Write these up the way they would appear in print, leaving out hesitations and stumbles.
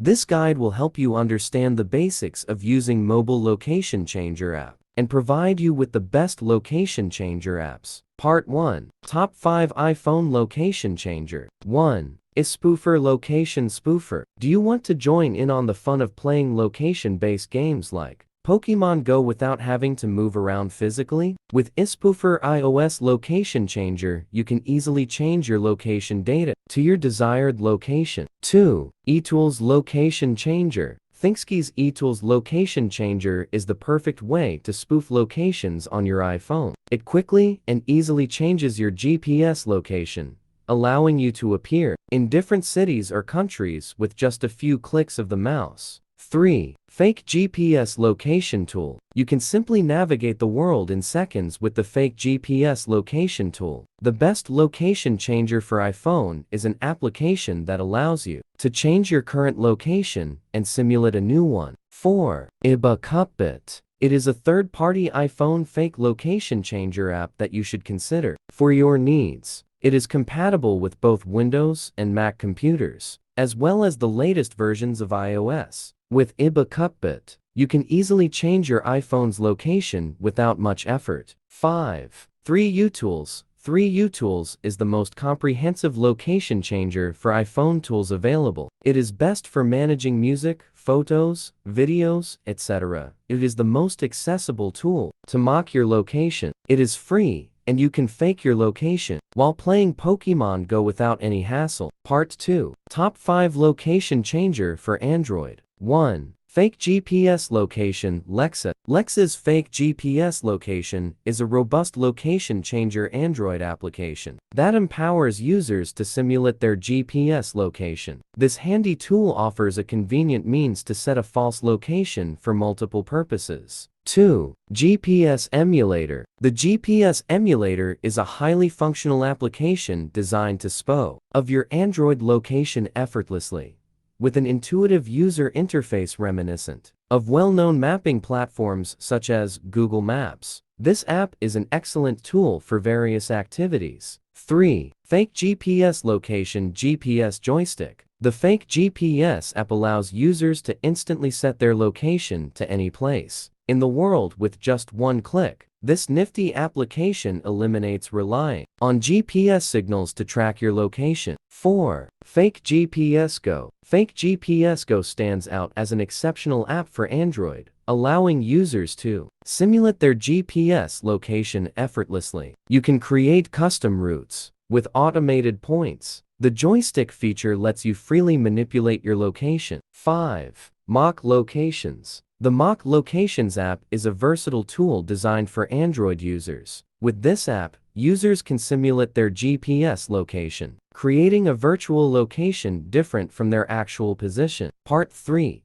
This guide will help you understand the basics of using Mobile Location Changer app and provide you with the best location changer apps. Part 1. Top 5 iPhone Location Changer. 1. iSpoofer Location Spoofer. Do you want to join in on the fun of playing location-based games like Pokemon Go without having to move around physically? With iSpoofer iOS Location Changer, you can easily change your location data to your desired location. 2. eTools Location Changer. ThinkSky's eTools Location Changer is the perfect way to spoof locations on your iPhone. It quickly and easily changes your GPS location, allowing you to appear in different cities or countries with just a few clicks of the mouse. 3. Fake GPS Location Tool. You can simply navigate the world in seconds with the Fake GPS Location Tool. The best location changer for iPhone is an application that allows you to change your current location and simulate a new one. 4. iBackup. It is a third-party iPhone fake location changer app that you should consider for your needs. It is compatible with both Windows and Mac computers, as well as the latest versions of iOS. With iBackup, you can easily change your iPhone's location without much effort. 5. 3U-Tools. 3U-Tools is the most comprehensive location changer for iPhone tools available. It is best for managing music, photos, videos, etc. It is the most accessible tool to mock your location. It is free, and you can fake your location while playing Pokemon Go without any hassle. Part 2. Top 5 Location Changer for Android. 1. Fake GPS Location. Lexa. Lexa's Fake GPS Location is a robust location changer Android application that empowers users to simulate their GPS location. This handy tool offers a convenient means to set a false location for multiple purposes. 2. GPS Emulator. The GPS Emulator is a highly functional application designed to spoof your Android location effortlessly, with an intuitive user interface reminiscent of well-known mapping platforms such as Google Maps. This app is an excellent tool for various activities. 3. Fake GPS Location GPS Joystick. The Fake GPS app allows users to instantly set their location to any place in the world with just one click. This nifty application eliminates relying on GPS signals to track your location. 4. Fake GPS Go. Fake GPS Go stands out as an exceptional app for Android, allowing users to simulate their GPS location effortlessly. You can create custom routes with automated points. The joystick feature lets you freely manipulate your location. 5. Mock Locations. The Mock Locations app is a versatile tool designed for Android users. With this app, users can simulate their GPS location, creating a virtual location different from their actual position. Part 3.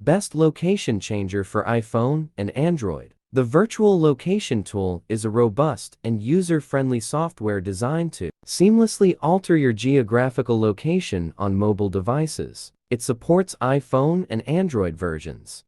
Best Location Changer for iPhone and Android. The Virtual Location Tool is a robust and user-friendly software designed to seamlessly alter your geographical location on mobile devices. It supports iPhone and Android versions